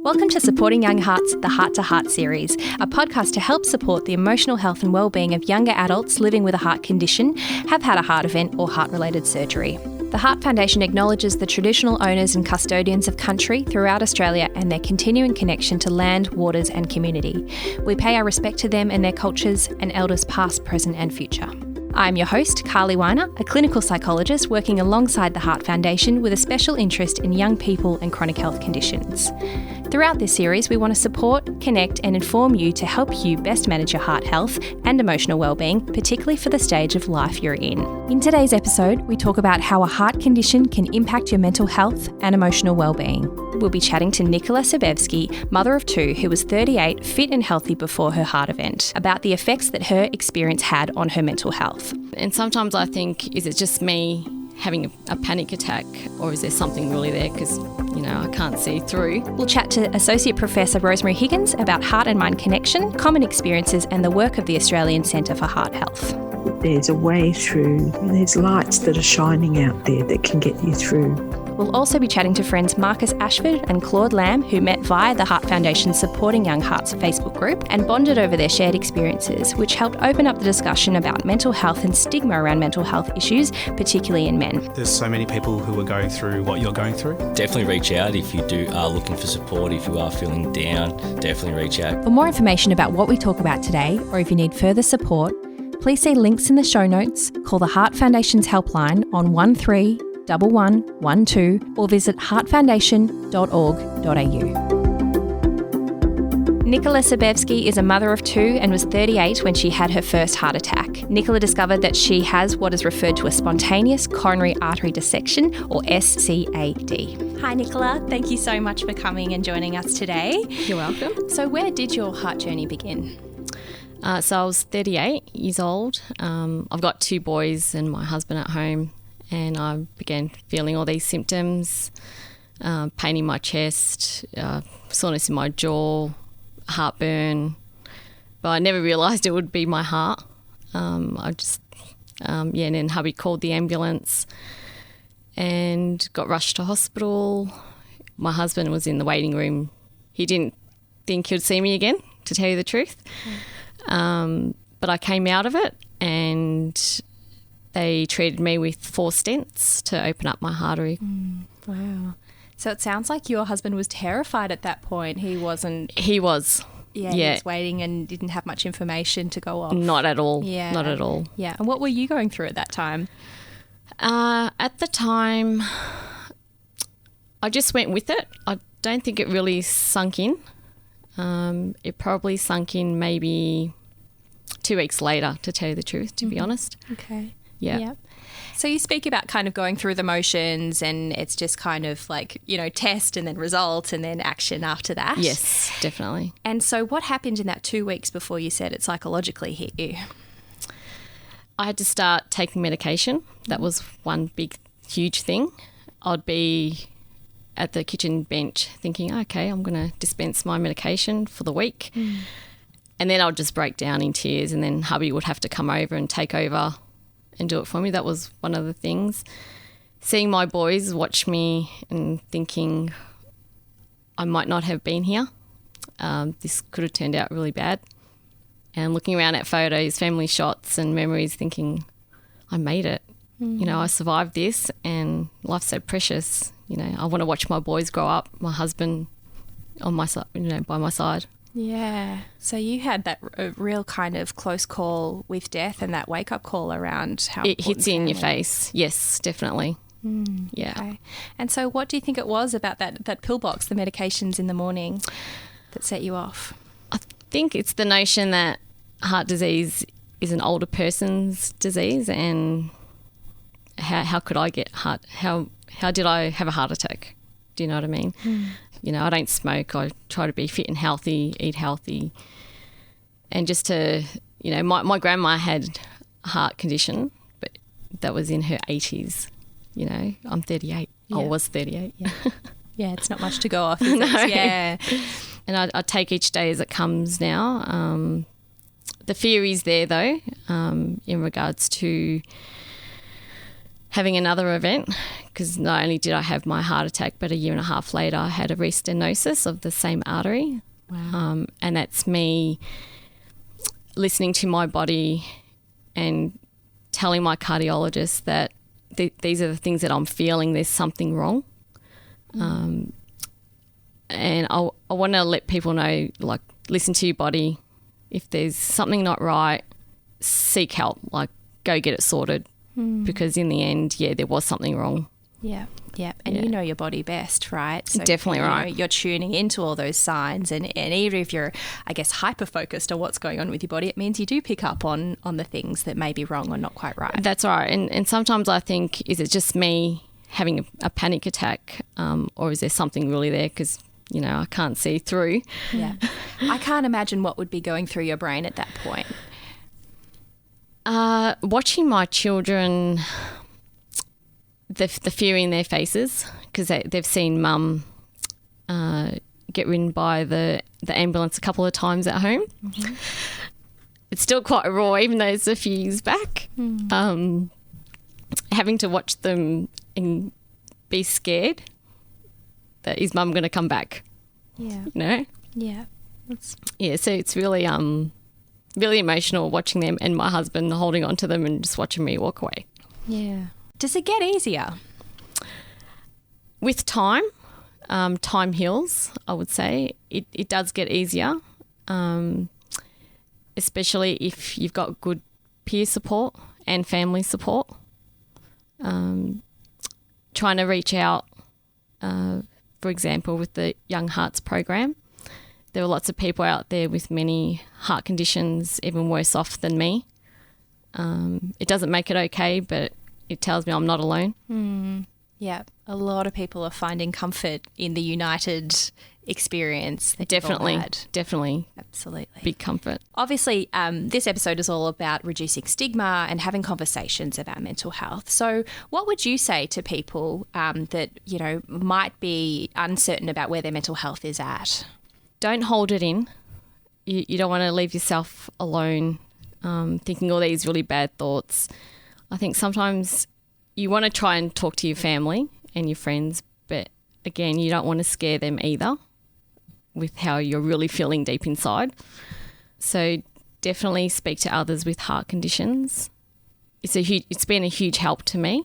Welcome to Supporting Young Hearts, the Heart to Heart series, a podcast to help support the emotional health and well-being of younger adults living with a heart condition, have had a heart event or heart-related surgery. The Heart Foundation acknowledges the traditional owners and custodians of country throughout Australia and their continuing connection to land, waters and community. We pay our respect to them and their cultures and elders past, present and future. I'm your host, Carlye Weiner, a clinical psychologist working alongside the Heart Foundation with a special interest in young people and chronic health conditions. Throughout this series, we want to support, connect and inform you to help you best manage your heart health and emotional well-being, particularly for the stage of life you're in. In today's episode, we talk about how a heart condition can impact your mental health and emotional well-being. We'll be chatting to Nicola Sebevsky, mother of two, who was 38, fit and healthy before her heart event, about the effects that her experience had on her mental health. And sometimes I think, is it just me having a panic attack, or is there something really there? Because, I can't see through. We'll chat to Associate Professor Rosemary Higgins about heart and mind connection, common experiences and the work of the Australian Centre for Heart Health. There's a way through. There's lights that are shining out there that can get you through. We'll also be chatting to friends Marcus Ashford and Claude Lamb, who met via the Heart Foundation's Supporting Young Hearts Facebook group and bonded over their shared experiences, which helped open up the discussion about mental health and stigma around mental health issues, particularly in men. There's so many people who are going through what you're going through. Definitely reach out if you are looking for support, if you are feeling down, definitely reach out. For more information about what we talk about today, or if you need further support, please see links in the show notes, call the Heart Foundation's helpline on 131112 or visit heartfoundation.org.au. Nicola Sebevsky is a mother of two and was 38 when she had her first heart attack. Nicola discovered that she has what is referred to as spontaneous coronary artery dissection, or SCAD. Hi Nicola, thank you so much for coming and joining us today. You're welcome. So where did your heart journey begin? So I was 38 years old. I've got two boys and my husband at home, and I began feeling all these symptoms, pain in my chest, soreness in my jaw, heartburn, but I never realised it would be my heart. And then hubby called the ambulance and got rushed to hospital. My husband was in the waiting room. He didn't think he'd see me again, to tell you the truth. But I came out of it and they treated me with 4 stents to open up my artery. Wow. So it sounds like your husband was terrified at that point. He wasn't... He was. Yeah, he was waiting and didn't have much information to go off. Not at all. Yeah. Not at all. Yeah. And what were you going through at that time? At the time, I just went with it. I don't think it really sunk in. It probably sunk in maybe 2 weeks later, to tell you the truth, to be honest. Okay. Yeah. So you speak about kind of going through the motions and it's just kind of like, test and then result and then action after that. Yes, definitely. And so what happened in that 2 weeks before you said it psychologically hit you? I had to start taking medication. That was one big, huge thing. I'd be at the kitchen bench thinking, okay, I'm going to dispense my medication for the week. And then I'd just break down in tears, and then hubby would have to come over and take over and do it for me. That was one of the things. Seeing my boys watch me and thinking I might not have been here. This could have turned out really bad. And looking around at photos, family shots and memories, thinking I made it. I survived this and life's so precious. I want to watch my boys grow up, my husband on my side, by my side. Yeah. So you had that real kind of close call with death and that wake-up call around how it hits you in your family. face. Yes, definitely. Yeah. Okay. And so what do you think it was about that pill box, the medications in the morning, that set you off? I think it's the notion that heart disease is an older person's disease, and how could I get heart? How did I have a heart attack? Do you know what I mean? I don't smoke. I try to be fit and healthy, eat healthy. And just to, my grandma had a heart condition, but that was in her 80s. I'm 38. Yeah. I was 38. Yeah. Yeah, it's not much to go off. Is it? No. Yeah. And I take each day as it comes now. The fear is there, though, in regards to having another event, because not only did I have my heart attack, but a year and a half later I had a restenosis of the same artery. Wow. And that's me listening to my body and telling my cardiologist that these are the things that I'm feeling, there's something wrong. And I want to let people know, like, listen to your body. If there's something not right, seek help, like go get it sorted. Because in the end, there was something wrong. Yeah. And you know your body best, right? So, definitely right. You're tuning into all those signs, and even if you're, I guess, hyper-focused on what's going on with your body, it means you do pick up on the things that may be wrong or not quite right. That's right. And sometimes I think, is it just me having a panic attack, or is there something really there? Because, I can't see through. Yeah. I can't imagine what would be going through your brain at that point. Watching my children, the fear in their faces, because they've seen mum get ridden by the ambulance a couple of times at home. Mm-hmm. It's still quite raw, even though it's a few years back. Having to watch them and be scared that is mum going to come back? Yeah. Yeah. So it's really really emotional watching them, and my husband holding on to them and just watching me walk away. Yeah. Does it get easier? With time, time heals, I would say. It does get easier, especially if you've got good peer support and family support. Trying to reach out, for example, with the Young Hearts program. There are lots of people out there with many heart conditions, even worse off than me. It doesn't make it okay, but it tells me I'm not alone. Yeah, a lot of people are finding comfort in the united experience that you've all had. Definitely. Absolutely. Big comfort. Obviously, this episode is all about reducing stigma and having conversations about mental health. So what would you say to people that, might be uncertain about where their mental health is at? Don't hold it in. You don't want to leave yourself alone thinking all these really bad thoughts. I think sometimes you want to try and talk to your family and your friends, but again, you don't want to scare them either with how you're really feeling deep inside. So definitely speak to others with heart conditions. It's been a huge help to me,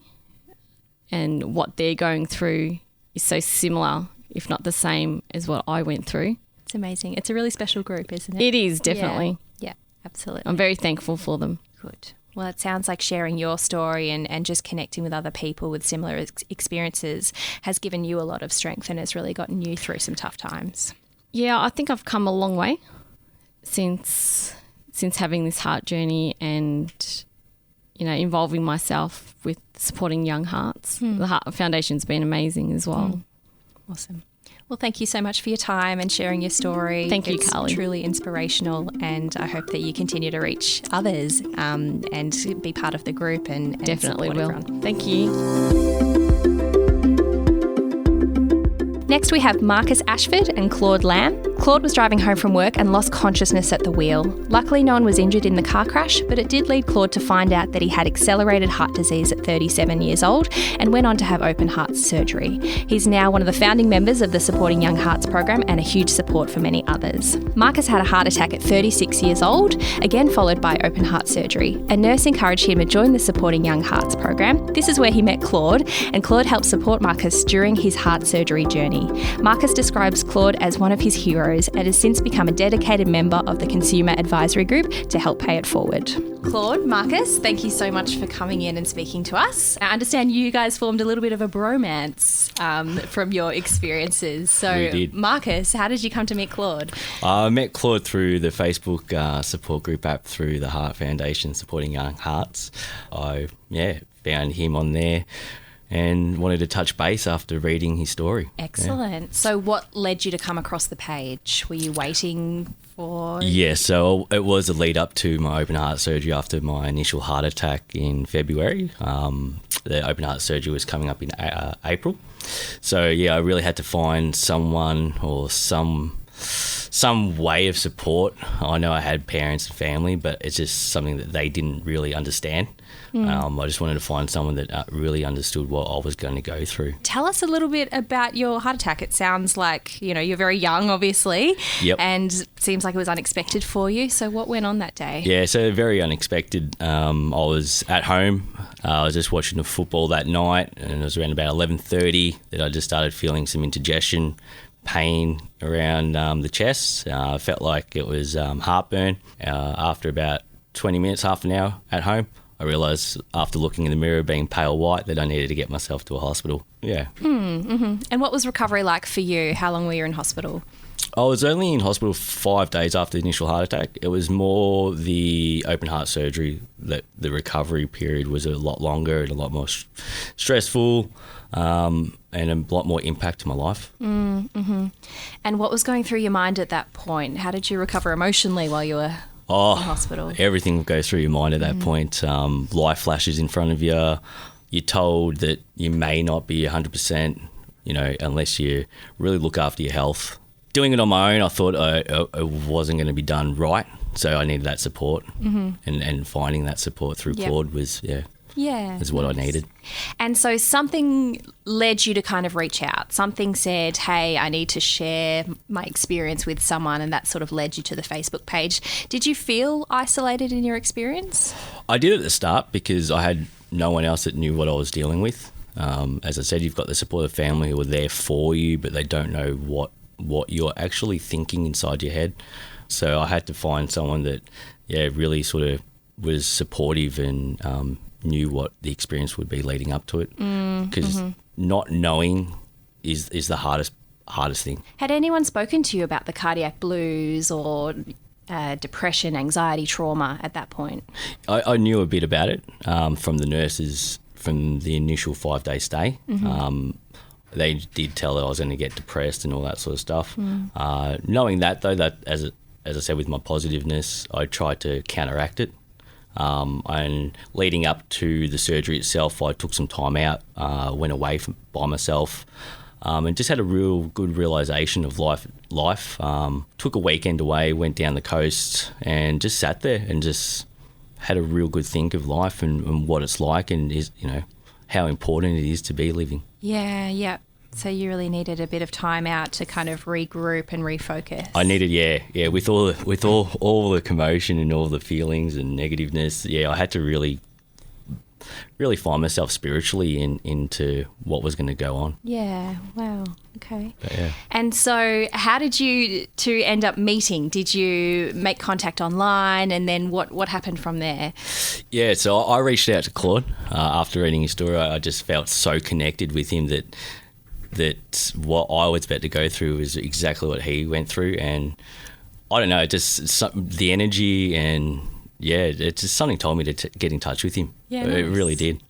and what they're going through is so similar, if not the same, as what I went through. It's amazing. It's a really special group, isn't it? It is, definitely. Yeah, absolutely. I'm very thankful for them. Good. Well, it sounds like sharing your story and just connecting with other people with similar experiences has given you a lot of strength and has really gotten you through some tough times. Yeah, I think I've come a long way since having this heart journey and, involving myself with supporting Young Hearts. The Heart Foundation's been amazing as well. Awesome. Well, thank you so much for your time and sharing your story. Thank you, Carlye. Carlye. Truly inspirational, and I hope that you continue to reach others and be part of the group and Definitely support will. everyone. Thank you. Next, we have Marcus Ashford and Claude Lamb. Claude was driving home from work and lost consciousness at the wheel. Luckily, no one was injured in the car crash, but it did lead Claude to find out that he had accelerated heart disease at 37 years old and went on to have open heart surgery. He's now one of the founding members of the Supporting Young Hearts program and a huge support for many others. Marcus had a heart attack at 36 years old, again followed by open heart surgery. A nurse encouraged him to join the Supporting Young Hearts program. This is where he met Claude, and Claude helped support Marcus during his heart surgery journey. Marcus describes Claude as one of his heroes and has since become a dedicated member of the Consumer Advisory Group to help pay it forward. Claude, Marcus, thank you so much for coming in and speaking to us. I understand you guys formed a little bit of a bromance from your experiences. So, We did. Marcus, how did you come to meet Claude? I met Claude through the Facebook support group app through the Heart Foundation Supporting Young Hearts. I found him on there and wanted to touch base after reading his story. Excellent. Yeah. So what led you to come across the page? Were you waiting for... Yeah, so it was a lead up to my open heart surgery after my initial heart attack in February. The open heart surgery was coming up in April. So, I really had to find someone or some some way of support. I know I had parents and family, but it's just something that they didn't really understand. I just wanted to find someone that really understood what I was going to go through. Tell us a little bit about your heart attack. It sounds like, you're very young, obviously. Yep. And it seems like it was unexpected for you. So what went on that day? Yeah, so very unexpected. I was at home. I was just watching the football that night, and it was around about 11:30 that I just started feeling some indigestion, pain around the chest. I felt like it was heartburn. After about 20 minutes, half an hour at home, I realised after looking in the mirror, being pale white, that I needed to get myself to a hospital. Yeah. And what was recovery like for you? How long were you in hospital? I was only in hospital 5 days after the initial heart attack. It was more the open heart surgery that the recovery period was a lot longer and a lot more stressful, and a lot more impact to my life. And what was going through your mind at that point? How did you recover emotionally while you were in hospital? Everything goes through your mind at that point. Life flashes in front of you. You're told that you may not be 100%, unless you really look after your health. Doing it on my own, I thought it wasn't going to be done right, so I needed that support, and finding that support through Claude was what I needed. And so something led you to kind of reach out. Something said, hey, I need to share my experience with someone, and that sort of led you to the Facebook page. Did you feel isolated in your experience? I did at the start because I had no one else that knew what I was dealing with. As I said, you've got the supportive family who are there for you, but they don't know what you're actually thinking inside your head. So I had to find someone that, really sort of was supportive and knew what the experience would be leading up to it. Because not knowing is the hardest thing. Had anyone spoken to you about the cardiac blues or depression, anxiety, trauma at that point? I knew a bit about it from the nurses from the initial 5-day stay. They did tell that I was going to get depressed and all that sort of stuff. Knowing that, though, that as I said, with my positiveness, I tried to counteract it. And leading up to the surgery itself, I took some time out, went away by myself, and just had a real good realisation of life. Took a weekend away, went down the coast, and just sat there and just had a real good think of life and what it's like, and how important it is to be living. Yeah. So you really needed a bit of time out to kind of regroup and refocus. I needed, with all the commotion and all the feelings and negativeness. I had to really find myself spiritually into what was going to go on. Yeah. Wow. Okay. But, And so, how did you two end up meeting? Did you make contact online, and then what happened from there? Yeah. So I reached out to Claude after reading his story. I just felt so connected with him that what I was about to go through was exactly what he went through, and I don't know, just the energy, and it's just something told me to get in touch with him. Yeah, nice. It really did.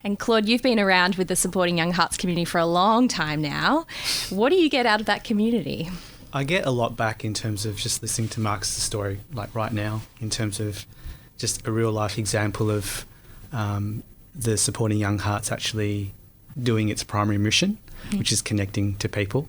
And Claude, you've been around with the Supporting Young Hearts community for a long time now. What do you get out of that community? I get a lot back in terms of just listening to Mark's story, like right now, in terms of just a real life example of the Supporting Young Hearts actually doing its primary mission, which is connecting to people,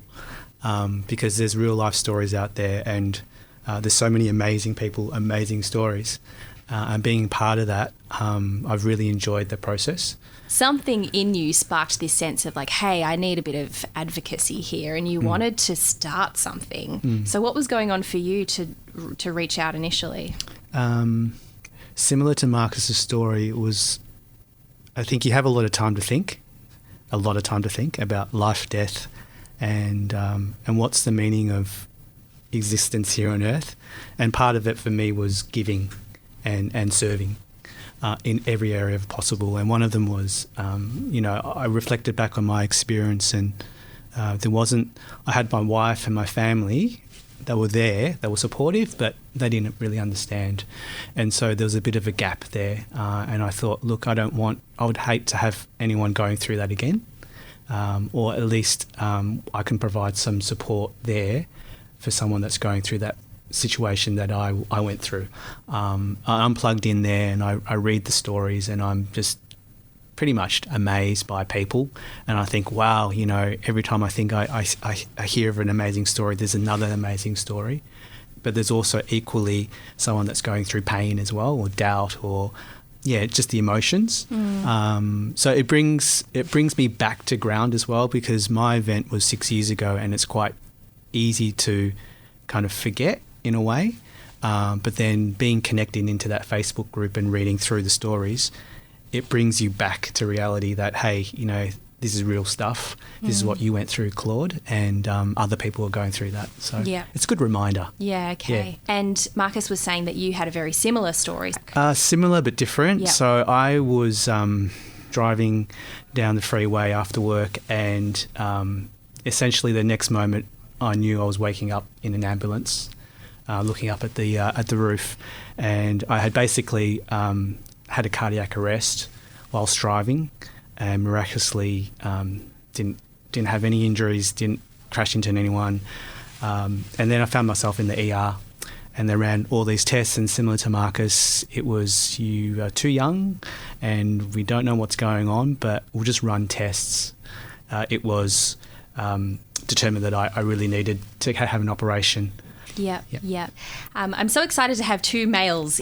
because there's real life stories out there, and there's so many amazing people, amazing stories, and being part of that, I've really enjoyed the process. Something in you sparked this sense of like, hey, I need a bit of advocacy here, and you wanted to start something. So what was going on for you to reach out initially? Similar to Marcus's story, it was, I think you have a lot of time to think about life, death, and what's the meaning of existence here on earth. And part of it for me was giving and serving in every area possible. And one of them was, I reflected back on my experience, and I had my wife and my family that were there, they were supportive, but they didn't really understand. And so there was a bit of a gap there. And I thought, look, I would hate to have anyone going through that again. Or at least I can provide some support there for someone that's going through that situation that I went through. I'm plugged in there, and I read the stories, and I'm just pretty much amazed by people. And I think, wow, you know, every time I think I hear of an amazing story, there's another amazing story. But there's also equally someone that's going through pain as well, or doubt, or just the emotions. So it brings me back to ground as well, because my event was 6 years ago, and it's quite easy to kind of forget in a way. But then being connected into that Facebook group and reading through the stories, it brings you back to reality that, hey, you know, this is real stuff. This is what you went through, Claude, and other people are going through that. So it's a good reminder. Yeah, okay. Yeah. And Marcus was saying that you had a very similar story. Similar but different. Yep. So I was driving down the freeway after work, and essentially the next moment I knew I was waking up in an ambulance, looking up at the roof, and I had basically had a cardiac arrest whilst driving, and miraculously didn't have any injuries, didn't crash into anyone, and then I found myself in the ER, and they ran all these tests, and similar to Marcus, it was, you are too young and we don't know what's going on, but we'll just run tests. It was determined that I really needed to have an operation. Yeah. I'm so excited to have two males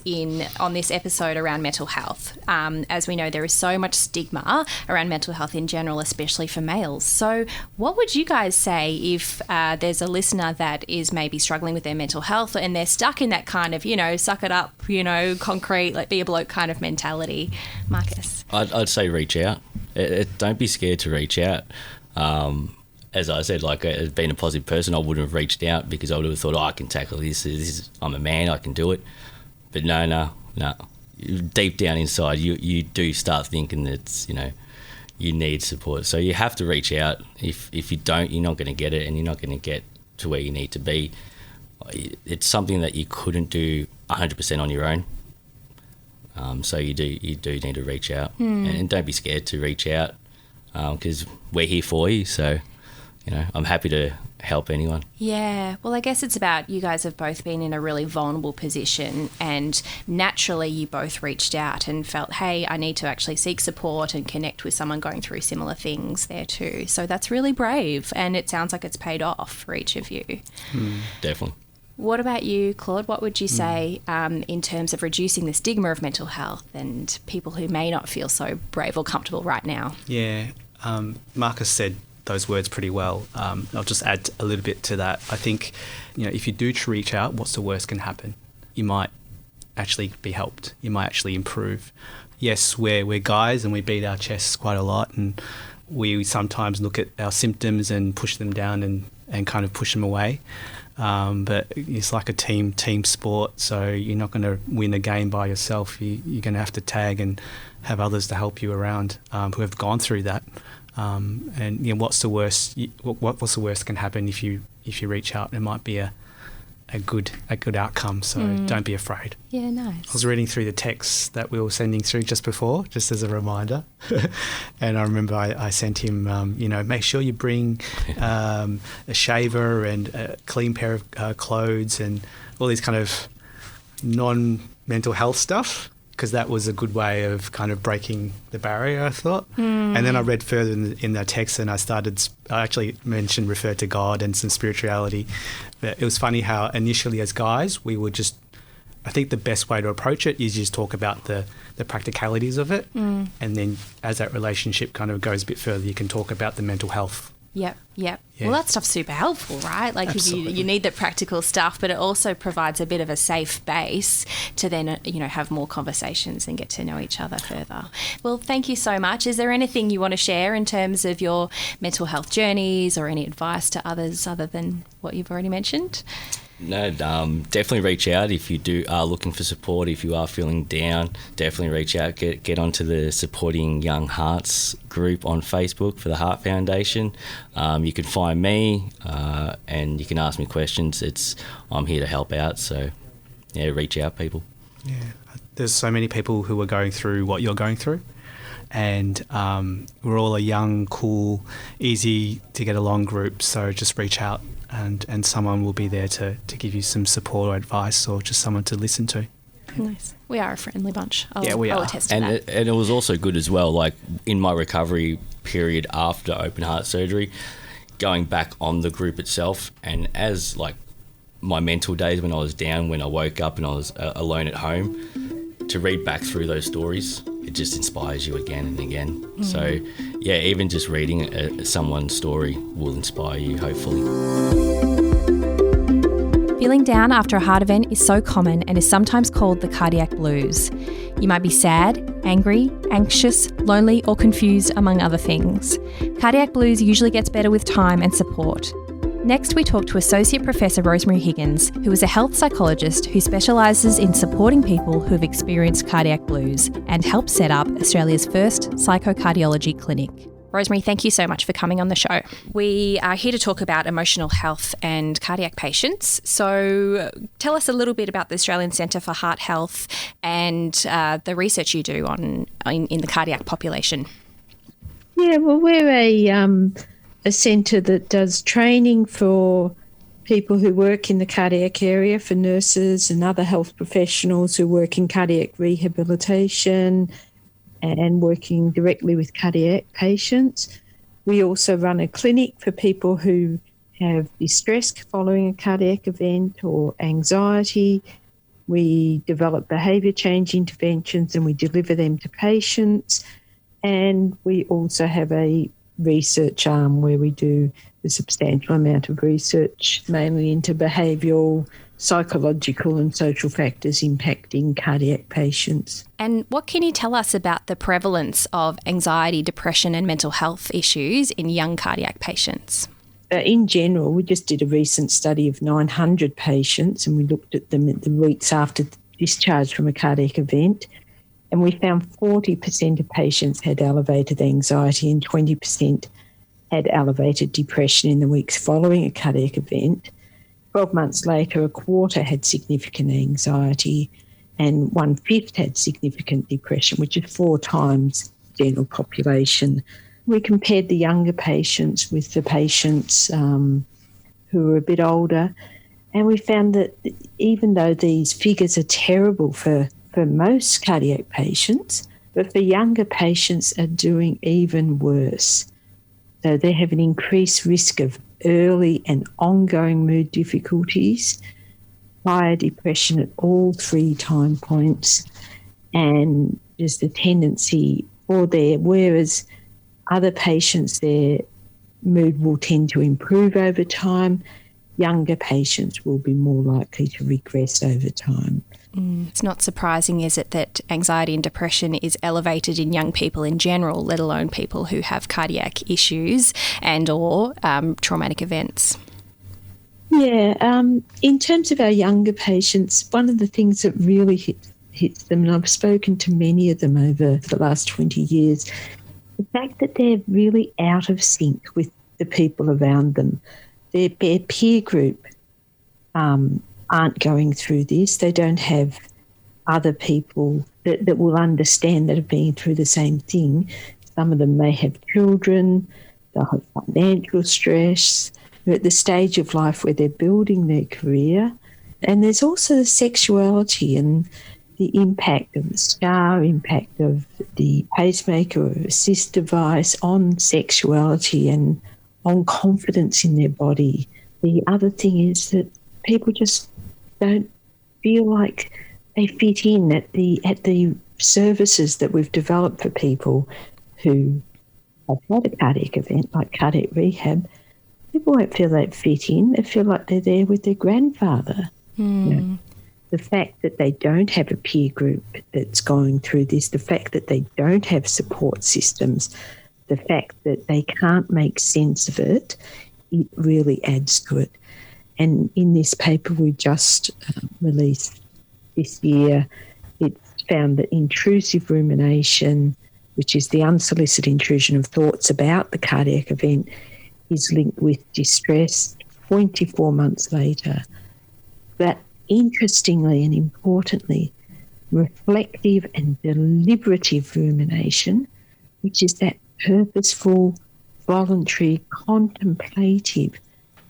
on this episode around mental health. As we know, there is so much stigma around mental health in general, especially for males. So what would you guys say if there's a listener that is maybe struggling with their mental health and they're stuck in that kind of, you know, suck it up, you know, concrete, like be a bloke kind of mentality? Marcus? I'd say reach out. Don't be scared to reach out. As I said, like, being a positive person, I wouldn't have reached out because I would have thought, I can tackle this. I'm a man, I can do it. But no. Deep down inside, you do start thinking that, you know, you need support. So you have to reach out. If you don't, you're not going to get it, and you're not going to get to where you need to be. It's something that you couldn't do 100% on your own. So you do need to reach out, and don't be scared to reach out, because we're here for you. So, you know, I'm happy to help anyone. Yeah, well, I guess it's about, you guys have both been in a really vulnerable position, and naturally you both reached out and felt, hey, I need to actually seek support and connect with someone going through similar things there too. So that's really brave, and it sounds like it's paid off for each of you. Definitely. What about you, Claude? What would you say in terms of reducing the stigma of mental health and people who may not feel so brave or comfortable right now? Yeah, Marcus said those words pretty well. I'll just add a little bit to that. I think, you know, if you do reach out, what's the worst can happen? You might actually be helped. You might actually improve. Yes, we're guys and we beat our chests quite a lot, and we sometimes look at our symptoms and push them down and kind of push them away. But it's like a team sport, so you're not going to win a game by yourself. You're going to have to tag and have others to help you around who have gone through that. And you know, what's the worst? What's the worst can happen if you reach out? It might be a good outcome. So don't be afraid. Yeah, nice. I was reading through the texts that we were sending through just before, just as a reminder, and I remember I sent him, you know, make sure you bring a shaver and a clean pair of clothes and all these kind of non-mental health stuff, because that was a good way of kind of breaking the barrier, I thought. And then I read further in the text, and I actually referred to God and some spirituality. But it was funny how initially as guys, we would just, I think the best way to approach it is just talk about the practicalities of it. And then as that relationship kind of goes a bit further, you can talk about the mental health. Yep. Yeah. Well, that stuff's super helpful, right? Like, if you need the practical stuff, but it also provides a bit of a safe base to then, you know, have more conversations and get to know each other further. Well, thank you so much. Is there anything you want to share in terms of your mental health journeys or any advice to others other than what you've already mentioned? No, definitely reach out if you are looking for support. If you are feeling down, definitely reach out. Get onto the Supporting Young Hearts group on Facebook for the Heart Foundation. You can find me and you can ask me questions. I'm here to help out. So, yeah, reach out, people. Yeah, there's so many people who are going through what you're going through. And we're all a young, cool, easy to get along group. So just reach out and someone will be there to give you some support or advice, or just someone to listen to. Nice. We are a friendly bunch. We I'll are. attest to And that. it was also good as well, like in my recovery period after open heart surgery, going back on the group itself, and as like my mental days when I was down, when I woke up and I was alone at home, to read back through those stories, it just inspires you again and again. So yeah, even just reading someone's story will inspire you, hopefully. Feeling down after a heart event is so common and is sometimes called the cardiac blues. You might be sad, angry, anxious, lonely, or confused, among other things. Cardiac blues usually gets better with time and support. Next, we talk to Associate Professor Rosemary Higgins, who is a health psychologist who specialises in supporting people who have experienced cardiac blues and helped set up Australia's first psychocardiology clinic. Rosemary, thank you so much for coming on the show. We are here to talk about emotional health and cardiac patients. So tell us a little bit about the Australian Centre for Heart Health and the research you do in the cardiac population. Yeah, well, we're a centre that does training for people who work in the cardiac area, for nurses and other health professionals who work in cardiac rehabilitation and working directly with cardiac patients. We also run a clinic for people who have distress following a cardiac event or anxiety. We develop behaviour change interventions and we deliver them to patients. And we also have a research arm where we do a substantial amount of research, mainly into behavioural, psychological and social factors impacting cardiac patients. And what can you tell us about the prevalence of anxiety, depression and mental health issues in young cardiac patients? In general, we just did a recent study of 900 patients and we looked at them at the weeks after discharge from a cardiac event, and we found 40% of patients had elevated anxiety and 20% had elevated depression in the weeks following a cardiac event. 12 months later, a quarter had significant anxiety and 1/5 had significant depression, which is 4 times the general population. We compared the younger patients with the patients who were a bit older, and we found that even though these figures are terrible for most cardiac patients, but for younger patients are doing even worse. So they have an increased risk of early and ongoing mood difficulties, higher depression at all 3 time points, and just a tendency for there, whereas other patients, their mood will tend to improve over time, younger patients will be more likely to regress over time. It's not surprising, is it, that anxiety and depression is elevated in young people in general, let alone people who have cardiac issues and or traumatic events? Yeah, in terms of our younger patients, one of the things that really hits them, and I've spoken to many of them over the last 20 years, the fact that they're really out of sync with the people around them. Their peer group aren't going through this. They don't have other people that will understand that have been through the same thing. Some of them may have children, they'll have financial stress. They're at the stage of life where they're building their career. And there's also the sexuality and the impact of the scar, impact of the pacemaker or assist device on sexuality and on confidence in their body. The other thing is that people just don't feel like they fit in at the services that we've developed for people who have had a cardiac event like cardiac rehab. People won't feel they fit in. They feel like they're there with their grandfather. You know, the fact that they don't have a peer group that's going through this, the fact that they don't have support systems, the fact that they can't make sense of it, it really adds to it. And in this paper we just released this year, it's found that intrusive rumination, which is the unsolicited intrusion of thoughts about the cardiac event, is linked with distress 24 months later. But interestingly and importantly, reflective and deliberative rumination, which is that purposeful, voluntary, contemplative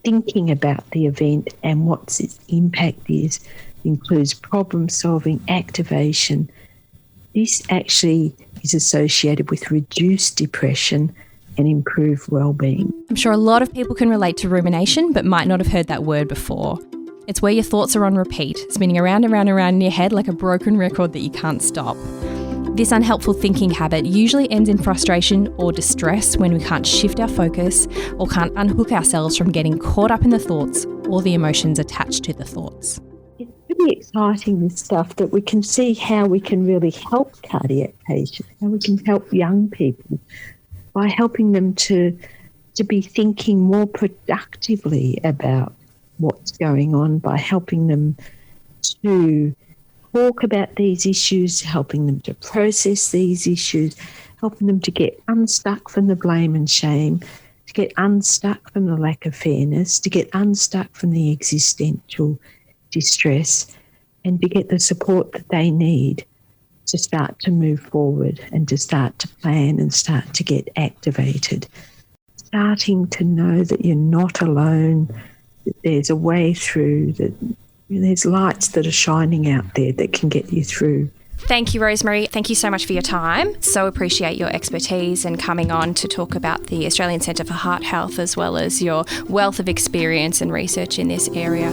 thinking about the event and what its impact is, includes problem solving, activation. This actually is associated with reduced depression and improved well-being. I'm sure a lot of people can relate to rumination, but might not have heard that word before. It's where your thoughts are on repeat, spinning around and around and around in your head like a broken record that you can't stop. This unhelpful thinking habit usually ends in frustration or distress when we can't shift our focus or can't unhook ourselves from getting caught up in the thoughts or the emotions attached to the thoughts. It's pretty exciting, this stuff, that we can see how we can really help cardiac patients, how we can help young people by helping them to be thinking more productively about what's going on, by helping them to talk about these issues, helping them to process these issues, helping them to get unstuck from the blame and shame, to get unstuck from the lack of fairness, to get unstuck from the existential distress, and to get the support that they need to start to move forward and to start to plan and start to get activated. Starting to know that you're not alone, that there's a way through, that there's lights that are shining out there that can get you through. Thank you, Rosemary. Thank you so much for your time. So appreciate your expertise and coming on to talk about the Australian Centre for Heart Health, as well as your wealth of experience and research in this area.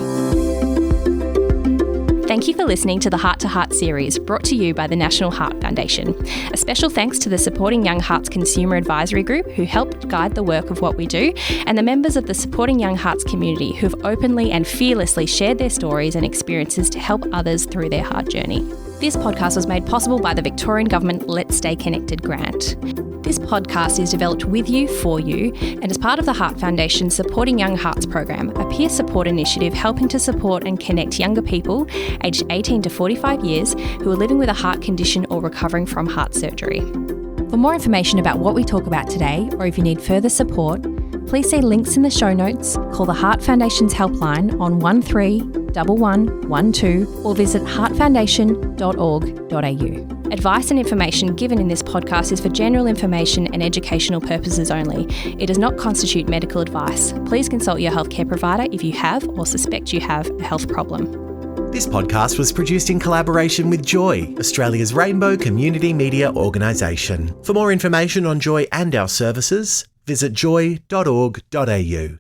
Thank you for listening to the Heart to Heart series, brought to you by the National Heart Foundation. A special thanks to the Supporting Young Hearts Consumer Advisory Group, who helped guide the work of what we do, and the members of the Supporting Young Hearts community, who've openly and fearlessly shared their stories and experiences to help others through their heart journey. This podcast was made possible by the Victorian Government Let's Stay Connected grant. This podcast is developed with you, for you, and as part of the Heart Foundation's Supporting Young Hearts program, a peer support initiative helping to support and connect younger people aged 18 to 45 years who are living with a heart condition or recovering from heart surgery. For more information about what we talk about today, or if you need further support, please see links in the show notes, call the Heart Foundation's helpline on 131112, or visit heartfoundation.org.au. Advice and information given in this podcast is for general information and educational purposes only. It does not constitute medical advice. Please consult your healthcare provider if you have or suspect you have a health problem. This podcast was produced in collaboration with Joy, Australia's Rainbow Community Media Organisation. For more information on Joy and our services, visit joy.org.au.